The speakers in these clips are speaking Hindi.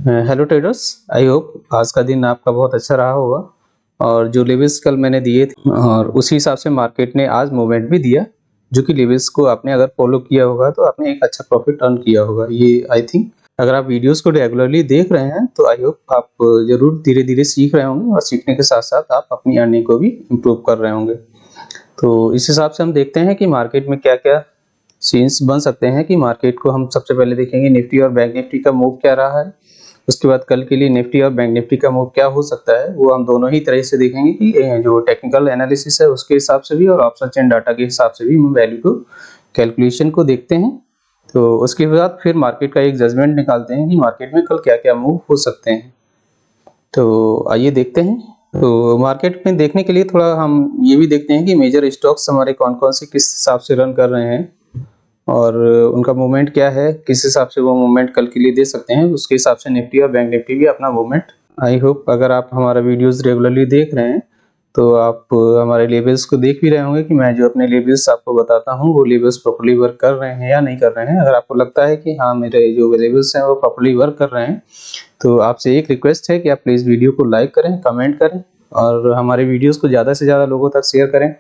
हेलो ट्रेडर्स, आई होप आज का दिन आपका बहुत अच्छा रहा होगा। और जो लेवल्स कल मैंने दिए थे और उसी हिसाब से मार्केट ने आज मूवमेंट भी दिया, जो कि लेवल्स को आपने अगर फॉलो किया होगा तो आपने एक अच्छा प्रॉफिट अर्न किया होगा। ये आई थिंक अगर आप वीडियोस को रेगुलरली देख रहे हैं तो आई होप आप जरूर धीरे धीरे सीख रहे होंगे और सीखने के साथ साथ आप अपनी अर्निंग को भी इम्प्रूव कर रहे होंगे। तो इस हिसाब से हम देखते हैं कि मार्केट में क्या क्या सीन्स बन सकते हैं। कि मार्केट को हम सबसे पहले देखेंगे निफ्टी और बैंक निफ्टी का मूव क्या रहा है। उसके बाद कल के लिए निफ्टी और बैंक निफ्टी का मूव क्या हो सकता है, वो हम दोनों ही तरह से देखेंगे कि जो टेक्निकल एनालिसिस है उसके हिसाब से भी और ऑप्शन चेन डाटा के हिसाब से भी हम वैल्यू को कैलकुलेशन को देखते हैं। तो उसके बाद फिर मार्केट का एक जजमेंट निकालते हैं कि मार्केट में कल क्या क्या मूव हो सकते हैं। तो आइए देखते हैं। तो मार्केट में देखने के लिए थोड़ा हम ये भी देखते हैं कि मेजर स्टॉक्स हमारे कौन कौन से किस हिसाब से रन कर रहे हैं और उनका मूवमेंट क्या है, किस हिसाब से वो मूवमेंट कल के लिए दे सकते हैं। उसके हिसाब से निफ्टी और बैंक निफ्टी भी अपना मूवमेंट। आई होप अगर आप हमारा वीडियोस रेगुलरली देख रहे हैं तो आप हमारे लेवल्स को देख भी रहे होंगे कि मैं जो अपने लेवल्स आपको बताता हूँ वो लेवल्स प्रॉपर्ली वर्क कर रहे हैं या नहीं कर रहे हैं। अगर आपको लगता है कि हाँ मेरे जो लेवल्स हैं वो प्रॉपर्ली वर्क कर रहे हैं तो आपसे एक रिक्वेस्ट है कि आप प्लीज़ वीडियो को लाइक करें, कमेंट करें और हमारे वीडियोस को ज़्यादा से ज़्यादा लोगों तक शेयर करें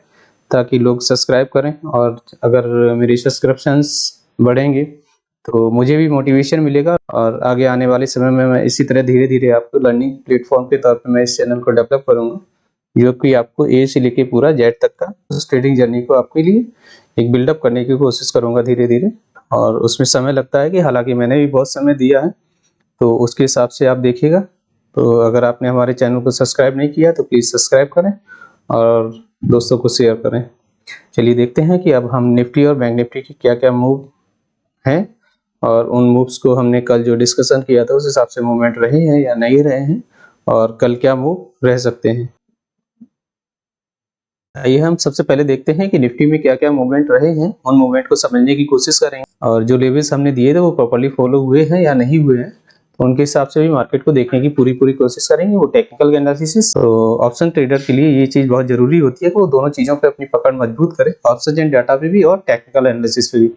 ताकि लोग सब्सक्राइब करें। और अगर मेरी सब्सक्रिप्शंस बढ़ेंगे तो मुझे भी मोटिवेशन मिलेगा और आगे आने वाले समय में मैं इसी तरह धीरे धीरे आपको लर्निंग प्लेटफॉर्म के तौर पे मैं इस चैनल को डेवलप करूंगा, जो कि आपको ए से लेके पूरा जेड तक का उस ट्रेडिंग जर्नी को आपके लिए एक बिल्डअप करने की कोशिश करूंगा धीरे धीरे। और उसमें समय लगता है कि हालांकि मैंने भी बहुत समय दिया है, तो उसके हिसाब से आप देखिएगा। तो अगर आपने हमारे चैनल को सब्सक्राइब नहीं किया तो प्लीज़ सब्सक्राइब करें और दोस्तों को शेयर करें। चलिए देखते हैं कि अब हम निफ्टी और बैंक निफ्टी की क्या क्या मूव हैं और उन मूव्स को हमने कल जो डिस्कशन किया था उस हिसाब से मूवमेंट रहे हैं या नहीं रहे हैं और कल क्या मूव रह सकते हैं। आइए हम सबसे पहले देखते हैं कि निफ्टी में क्या क्या मूवमेंट रहे हैं, उन मूवमेंट को समझने की कोशिश करेंगे और जो लेवल्स हमने दिए थे वो प्रॉपर्ली फॉलो हुए हैं या नहीं हुए हैं, तो उनके हिसाब से भी मार्केट को देखने की पूरी कोशिश करेंगे। वो टेक्निकल एनालिसिस तो ऑप्शन ट्रेडर के लिए ये चीज बहुत जरूरी होती है कि वो दोनों चीजों पे अपनी पकड़ मजबूत करे, ऑप्शन एंड डाटा पे भी और टेक्निकल एनालिसिस पे भी,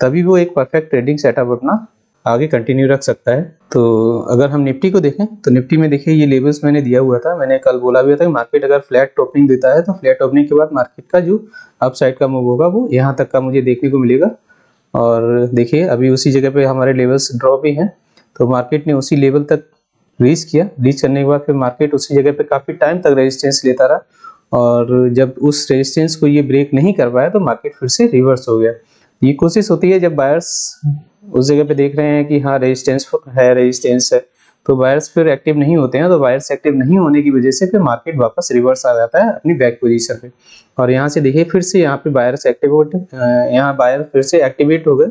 तभी वो एक परफेक्ट ट्रेडिंग सेटअप अपना आगे कंटिन्यू रख सकता है। तो अगर हम निफ्टी को देखें तो निफ्टी में देखिए ये लेवल्स मैंने दिया हुआ था, मैंने कल बोला भी था कि मार्केट अगर फ्लैट ओपनिंग देता है तो फ्लैट ओपनिंग के बाद मार्केट का जो अपसाइड का मूव होगा वो यहाँ तक का मुझे देखने को मिलेगा। और देखिए अभी उसी जगह पे हमारे लेवल्स ड्रॉप भी हैं, तो मार्केट ने उसी लेवल तक रीच किया। रीच करने के बाद फिर मार्केट उसी जगह पे काफी टाइम तक रेजिस्टेंस लेता रहा और जब उस रेजिस्टेंस को ये ब्रेक नहीं कर पाया तो मार्केट फिर से रिवर्स हो गया। ये कोशिश होती है जब बायर्स उस जगह पे देख रहे हैं कि हाँ रेजिस्टेंस है, तो बायर्स फिर एक्टिव नहीं होते हैं। तो बायर्स एक्टिव नहीं होने की वजह से फिर मार्केट वापस रिवर्स आ जाता है अपनी बैक पोजीशन पे। और यहाँ से देखिए फिर से यहाँ पे बायर्स यहाँ बायर फिर से एक्टिवेट हो गए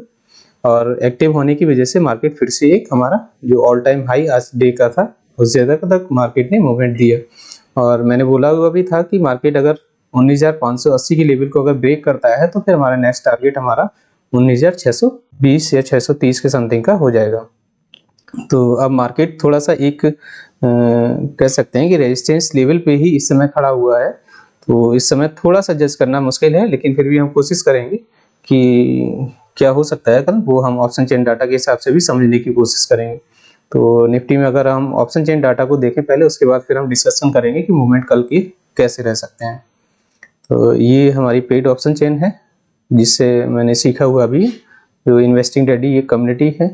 और एक्टिव होने की वजह से मार्केट फिर से एक हमारा जो ऑल टाइम हाई आज डे का था उस जगह तक मार्केट ने मूवमेंट दिया। और मैंने बोला हुआ भी था कि मार्केट अगर 19,580 की लेवल को अगर ब्रेक करता है तो फिर हमारा नेक्स्ट टारगेट हमारा 19,620 या 630 के समथिंग का हो जाएगा। तो अब मार्केट थोड़ा सा एक कह सकते हैं कि रेजिस्टेंस लेवल पे ही इस समय खड़ा हुआ है, तो इस समय थोड़ा सा जज करना मुश्किल है, लेकिन फिर भी हम कोशिश करेंगे कि क्या हो सकता है कल, वो हम ऑप्शन चेन डाटा के हिसाब से भी समझने की कोशिश करेंगे। तो निफ्टी में अगर हम ऑप्शन चेन डाटा को देखें पहले, उसके बाद फिर हम डिस्कशन करेंगे कि मूवमेंट कल के कैसे रह सकते हैं। तो ये हमारी पेड ऑप्शन चेन है जिससे मैंने सीखा हुआ अभी, जो इन्वेस्टिंग डैडी ये कम्युनिटी है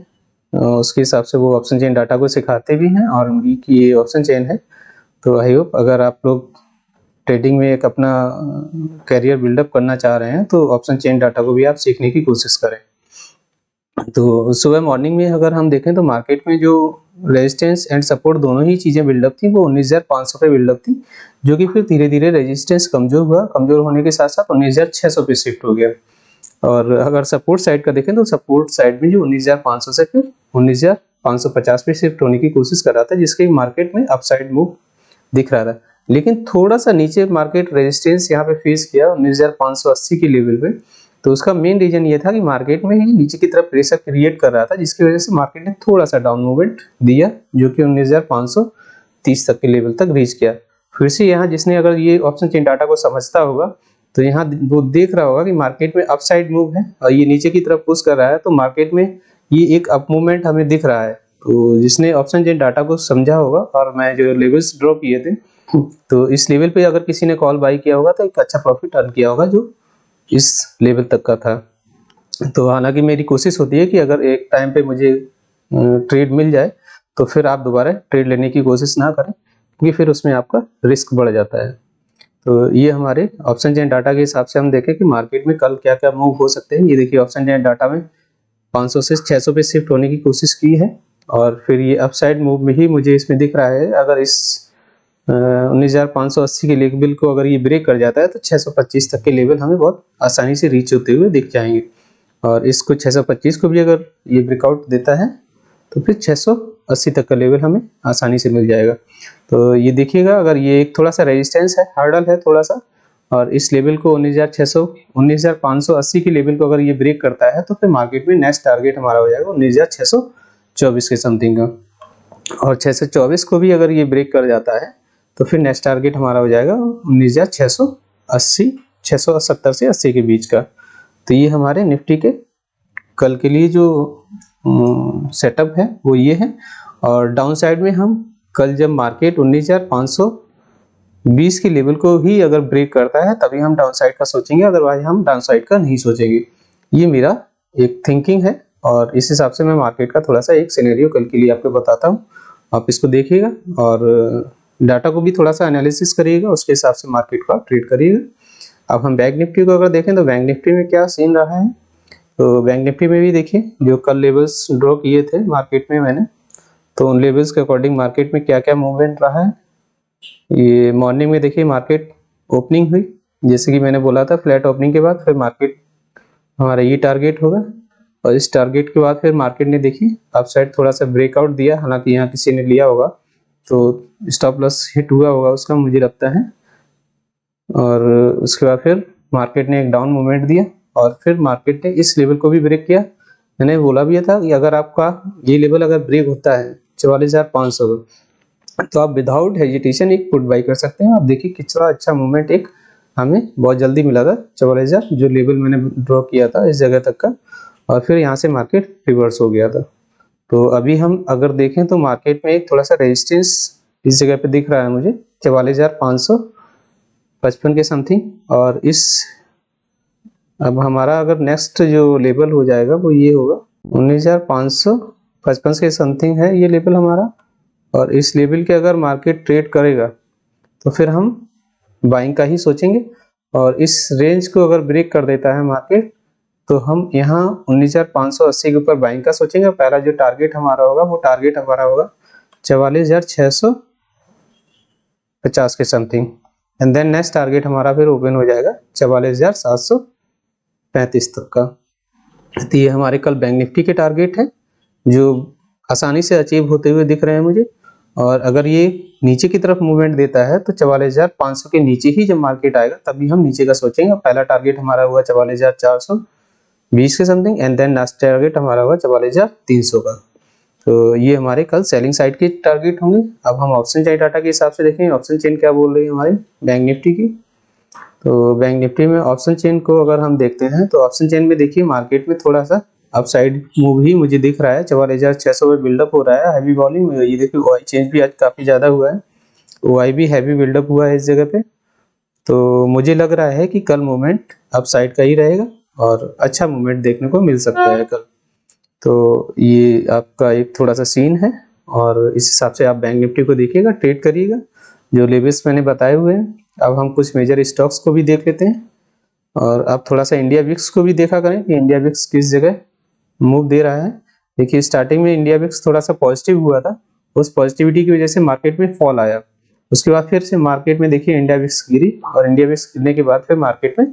उसके हिसाब से वो ऑप्शन चेन डाटा को सिखाते भी हैं और उनकी की ये ऑप्शन चेन है। तो आई होप अगर आप लोग ट्रेडिंग में एक अपना करियर बिल्डअप करना चाह रहे हैं तो ऑप्शन चेन डाटा को भी आप सीखने की कोशिश करें। तो सुबह मॉर्निंग में अगर हम देखें तो मार्केट में जो रेजिस्टेंस एंड सपोर्ट दोनों ही चीजें बिल्डअप थी वो 19,500 पे बिल्डअप थी, जो कि फिर धीरे धीरे रेजिस्टेंस कमजोर हुआ, कमजोर होने के साथ साथ 19,600 पे शिफ्ट हो गया। और अगर सपोर्ट साइड का देखें तो सपोर्ट साइड में जो 19,500 से फिर 19,550 पे शिफ्ट होने की कोशिश कर रहा था, जिसके मार्केट में अपसाइड मूव दिख रहा था। लेकिन थोड़ा सा नीचे मार्केट रेजिस्टेंस यहाँ पे फेस किया 19,580 के लेवल पे, तो उसका मेन रीजन ये था कि मार्केट में ही नीचे की तरफ प्रेशर क्रिएट कर रहा था, जिसकी वजह से मार्केट ने थोड़ा सा डाउन मूवमेंट दिया, जो कि 19,530 तक के लेवल तक रीच किया। फिर से यहाँ जिसने अगर ये ऑप्शन चेन डाटा को समझता होगा तो यहाँ वो देख रहा होगा कि मार्केट में अपसाइड मूव है और ये नीचे की तरफ पुश कर रहा है, तो मार्केट में ये एक अप मूवमेंट हमें दिख रहा है। तो जिसने ऑप्शन चेन डाटा को समझा होगा और मैं जो लेवल्स ड्रॉ किए थे, तो इस लेवल पे अगर किसी ने कॉल बाई किया होगा तो एक अच्छा प्रॉफिट अर्न किया होगा जो इस लेवल तक का था। तो हालांकि मेरी कोशिश होती है कि अगर एक टाइम पे मुझे ट्रेड मिल जाए तो फिर आप दोबारा ट्रेड लेने की कोशिश ना करें, क्योंकि फिर उसमें आपका रिस्क बढ़ जाता है। तो ये हमारे ऑप्शन चेन डाटा के हिसाब से हम देखें कि मार्केट में कल क्या क्या मूव हो सकते हैं। ये देखिए ऑप्शन चेन डाटा में 500 से 600 पे शिफ्ट होने की कोशिश की है और फिर ये अपसाइड मूव में ही मुझे इसमें दिख रहा है। अगर इस 19,580 के लेवल को अगर ये ब्रेक कर जाता है तो 625 तक के लेवल हमें बहुत आसानी से रीच होते हुए दिख जाएंगे, और इसको 625 को भी अगर ये ब्रेकआउट देता है तो फिर 680 तक का लेवल हमें आसानी से मिल जाएगा। तो ये देखिएगा, अगर ये एक थोड़ा सा रेजिस्टेंस है, हार्डल है थोड़ा सा, और इस लेवल को 19,580 के लेवल को अगर ये ब्रेक करता है तो फिर मार्केट में नेक्स्ट टारगेट हमारा हो जाएगा 19,624 के समथिंग का, और 624 को भी अगर ये ब्रेक कर जाता है तो फिर नेक्स्ट टारगेट हमारा हो जाएगा 19,680 670 से 80 के बीच का। तो ये हमारे निफ्टी के कल के लिए जो सेटअप है वो ये है। और डाउन साइड में हम कल जब मार्केट 19,520 के लेवल को ही अगर ब्रेक करता है तभी हम डाउन साइड का सोचेंगे, अदरवाइज हम डाउन साइड का नहीं सोचेंगे। ये मेरा एक थिंकिंग है और इस हिसाब से मैं मार्केट का थोड़ा सा एक सिनेरियो कल के लिए आपको बताता हूँ। आप इसको देखिएगा और डाटा को भी थोड़ा सा एनालिसिस करिएगा, उसके हिसाब से मार्केट का ट्रेड करिएगा। अब हम बैंक निफ्टी को अगर देखें तो बैंक निफ्टी में क्या सीन रहा है, तो बैंक निफ्टी में भी देखिए जो कल लेवल्स ड्रॉ किए थे मार्केट में मैंने, तो उन लेवल्स के अकॉर्डिंग मार्केट में क्या क्या मूवमेंट रहा है। ये मॉर्निंग में देखिए मार्केट ओपनिंग हुई, जैसे कि मैंने बोला था फ्लैट ओपनिंग के बाद फिर मार्केट हमारा ये टारगेट होगा, और इस टारगेट के बाद फिर मार्केट ने देखिए अपसाइड थोड़ा सा ब्रेकआउट दिया। हालांकि यहाँ किसी ने लिया होगा तो स्टॉप लॉस हिट हुआ होगा उसका, मुझे लगता है। और उसके बाद फिर मार्केट ने एक डाउन मूवमेंट दिया और फिर मार्केट ने इस लेवल को भी ब्रेक किया। मैंने बोला भी था कि अगर आपका ये लेवल अगर ब्रेक होता है 44,500 का, तो आप विदाउट हेजिटेशन एक पुट बाई कर सकते हैं। आप देखिए कितना अच्छा मूवमेंट एक हमें बहुत जल्दी मिला था 44,000 जो लेवल मैंने ड्रॉ किया था इस जगह तक का, और फिर यहाँ से मार्केट रिवर्स हो गया था। तो अभी हम अगर देखें तो मार्केट में एक थोड़ा सा रेजिस्टेंस इस जगह पे दिख रहा है मुझे 44,555 के समथिंग, और इस अब हमारा अगर नेक्स्ट जो लेवल हो जाएगा वो ये होगा 19,555 के समथिंग है ये लेवल हमारा, और इस लेवल के अगर मार्केट ट्रेड करेगा तो फिर हम बाइंग का ही सोचेंगे। और इस रेंज को अगर ब्रेक कर देता है मार्केट तो हम यहाँ 19,580 के ऊपर बाइंग का सोचेंगे। पहला जो टारगेट हमारा होगा वो टारगेट हमारा होगा 44,650 के something, and then next target हमारा फिर ओपन हो जाएगा 44,735 तक का। तो ये हमारे कल बैंक निफ्टी के टारगेट है जो आसानी से अचीव होते हुए दिख रहे हैं मुझे। और अगर ये नीचे की तरफ मूवमेंट देता है तो 44,500 के नीचे ही जब मार्केट आएगा तभी हम नीचे का सोचेंगे। पहला टारगेट हमारा हुआ 44,420 के something, and then next target हमारा हुआ 44,300 का। तो ये हमारे कल सेलिंग साइड के टारगेट होंगे। अब हम ऑप्शन चेन डाटा के हिसाब से देखें ऑप्शन चेन क्या बोल रही है हमारे बैंक निफ्टी की। तो बैंक निफ्टी में ऑप्शन चेन को अगर हम देखते हैं तो ऑप्शन चेन में देखिए मार्केट में थोड़ा सा अपसाइड मूव ही मुझे दिख रहा है, 44,600 पे बिल्डअप हो रहा है हैवी वॉल्यूम। ये देखिए ओआई चेंज भी आज काफी ज्यादा हुआ है, ओआई भी हैवी बिल्डअप हुआ है इस जगह पे। तो मुझे लग रहा है कि कल मूवमेंट अपसाइड का ही रहेगा और अच्छा मूवमेंट देखने को मिल सकता है कल। तो ये आपका एक थोड़ा सा सीन है और इस हिसाब से आप बैंक निफ्टी को देखिएगा, ट्रेड करिएगा जो लेवल्स मैंने बताए हुए हैं। अब हम कुछ मेजर स्टॉक्स को भी देख लेते हैं और आप थोड़ा सा इंडिया विक्स को भी देखा करें कि इंडिया विक्स किस जगह मूव दे रहा है। देखिए स्टार्टिंग में इंडिया विक्स थोड़ा सा पॉजिटिव हुआ था, उस पॉजिटिविटी की वजह से मार्केट में फॉल आया। उसके बाद फिर से मार्केट में देखिए इंडिया विक्स गिरी और इंडिया विक्स गिरने के बाद फिर मार्केट में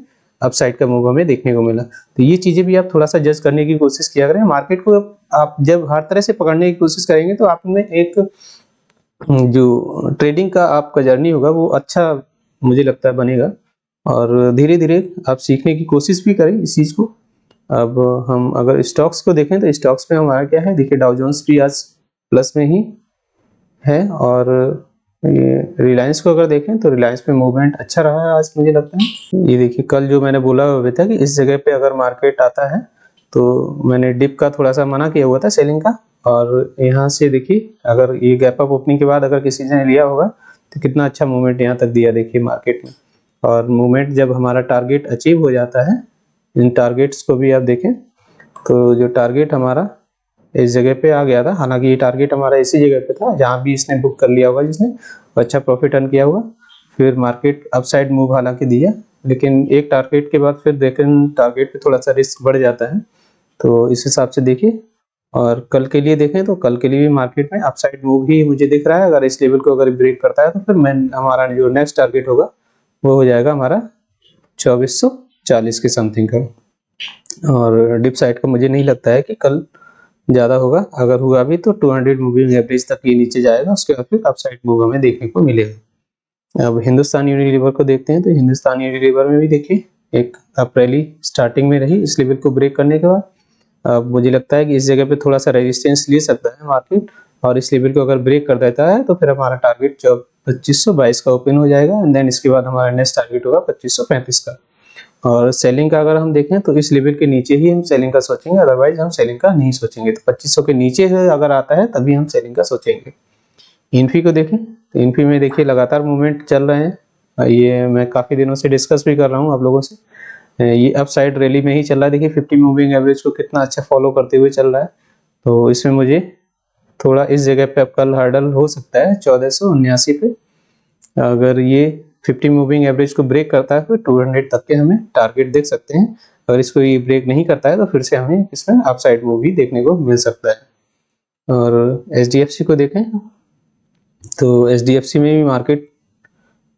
अपसाइड का मूव हमें देखने को मिला। तो ये चीजें भी आप थोड़ा सा जज करने की कोशिश किया करें। मार्केट को आप जब हर तरह से पकड़ने की कोशिश करेंगे तो आप में एक जो ट्रेडिंग का आपका जर्नी होगा वो अच्छा मुझे लगता है बनेगा, और धीरे धीरे आप सीखने की कोशिश भी करें इस चीज को। अब हम अगर स्टॉक्स को देखें तो स्टॉक्स में हमारा क्या है, देखिए डाउ जोन्स भी आज प्लस में ही है, और ये रिलायंस को अगर देखें तो रिलायंस में मूवमेंट अच्छा रहा है आज मुझे लगता है। ये देखिए कल जो मैंने बोला हुआ था कि इस जगह पे अगर मार्केट आता है तो मैंने डिप का थोड़ा सा मना किया हुआ था सेलिंग का, और यहाँ से देखिए अगर ये गैप अप ओपनिंग के बाद अगर किसी ने लिया होगा तो कितना अच्छा मूवमेंट यहाँ तक दिया देखिए मार्केट में। और मूवमेंट जब हमारा टारगेट अचीव हो जाता है, इन टारगेट्स को भी आप देखें तो जो टारगेट हमारा इस जगह पे आ गया था, हालांकि ये टारगेट हमारा इसी जगह पे था जहाँ भी इसने बुक कर लिया होगा जिसने, अच्छा प्रॉफिट अर्न किया होगा। फिर मार्केट अपसाइड मूव हालांकि दिया, लेकिन एक टारगेट के बाद फिर देखें टारगेट पे थोड़ा सा रिस्क बढ़ जाता है, तो इस हिसाब से देखिए। और कल के लिए देखें तो कल के लिए भी मार्केट में अपसाइड मूव ही मुझे दिख रहा है। अगर इस लेवल को अगर ब्रेक करता है तो फिर हमारा जो नेक्स्ट टारगेट होगा वो हो जाएगा हमारा 2440 के समथिंग का। और डिप साइड का मुझे नहीं लगता है कि कल ज़्यादा होगा, अगर हुआ भी तो 200 मूविंग एवरेज तक ये नीचे जाएगा, उसके बाद फिर अपसाइड मूव हमें देखने को मिलेगा। अब हिंदुस्तान यूनिलीवर को देखते हैं तो हिंदुस्तान यूनिलीवर में भी देखिए एक अप रैली स्टार्टिंग में रही इस लेवल को ब्रेक करने के बाद। अब मुझे लगता है कि इस जगह पे थोड़ा सा रेजिस्टेंस ले सकता है मार्केट, और इस लेवल को अगर ब्रेक कर देता है तो फिर हमारा टारगेट 2522 का ओपन हो जाएगा, एंड देन इसके बाद हमारा नेक्स्ट टारगेट होगा 2535 का। और सेलिंग का अगर हम देखें तो इस लेवल के नीचे ही हम सेलिंग का सोचेंगे, अदरवाइज हम सेलिंग का नहीं सोचेंगे। तो 2500 के नीचे अगर आता है तभी हम सेलिंग का सोचेंगे। इन्फी को देखें तो इन्फी में देखिए लगातार मूवमेंट चल रहे हैं, ये मैं काफ़ी दिनों से डिस्कस भी कर रहा हूँ आप लोगों से। ये अप साइड रैली में ही चल रहा है, देखिए 50 मूविंग एवरेज को कितना अच्छा फॉलो करते हुए चल रहा है। तो इसमें मुझे थोड़ा इस जगह पे अब कल हर्डल हो सकता है 1479 पे। अगर ये 50 मूविंग एवरेज को ब्रेक करता है तो 200 तक के हमें टारगेट देख सकते हैं। अगर इसको ये ब्रेक नहीं करता है तो फिर से हमें इसमें अपसाइड मूव भी देखने को मिल सकता है। और एचडीएफसी को देखें तो एचडीएफसी में भी मार्केट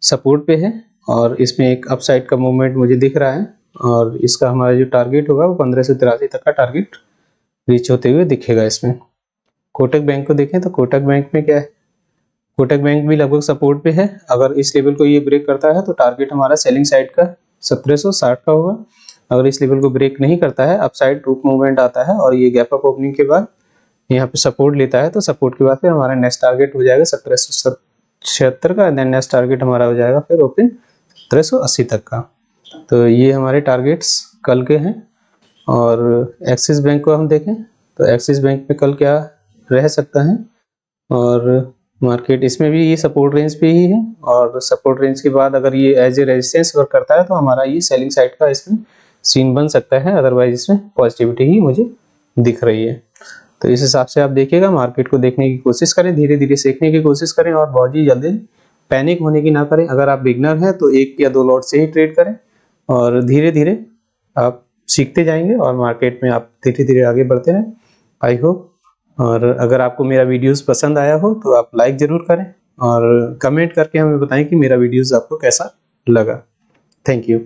सपोर्ट पे है और इसमें एक अपसाइड का मूवमेंट मुझे दिख रहा है, और इसका हमारा जो टारगेट होगा वो 1583 तक का टारगेट रीच होते हुए दिखेगा इसमें। कोटक बैंक को देखें तो कोटक बैंक में क्या है, कोटक बैंक भी लगभग सपोर्ट पे है। अगर इस लेवल को ये ब्रेक करता है तो टारगेट हमारा सेलिंग साइड का 1760 का होगा। अगर इस लेवल को ब्रेक नहीं करता है, अपसाइड रूप मूवमेंट आता है और ये गैप अप ओपनिंग के बाद यहाँ पे सपोर्ट लेता है, तो सपोर्ट के बाद फिर हमारा नेक्स्ट टारगेट हो जाएगा 1776 का, देन नेक्स्ट टारगेट हमारा हो जाएगा फिर ओपन 1780 तक का। तो ये हमारे टारगेट्स कल के हैं। और एक्सिस बैंक को हम देखें तो एक्सिस बैंक में कल क्या रह सकता है, और मार्केट इसमें भी ये सपोर्ट रेंज पे ही है, और सपोर्ट रेंज के बाद अगर ये एज ए रेजिस्टेंस वर्क करता है तो हमारा ये सेलिंग साइड का इसमें सीन बन सकता है, अदरवाइज इसमें पॉजिटिविटी ही मुझे दिख रही है। तो इस हिसाब से आप देखिएगा, मार्केट को देखने की कोशिश करें, धीरे धीरे सीखने की कोशिश करें और बहुत ही जल्दी पैनिक होने की ना करें। अगर आप बिगनर हैं तो 1 या 2 लॉट से ही ट्रेड करें, और धीरे धीरे आप सीखते जाएंगे और मार्केट में आप धीरे धीरे आगे बढ़ते रहें। I hope. और अगर आपको मेरा वीडियोस पसंद आया हो तो आप लाइक ज़रूर करें और कमेंट करके हमें बताएं कि मेरा वीडियोस आपको कैसा लगा। Thank you.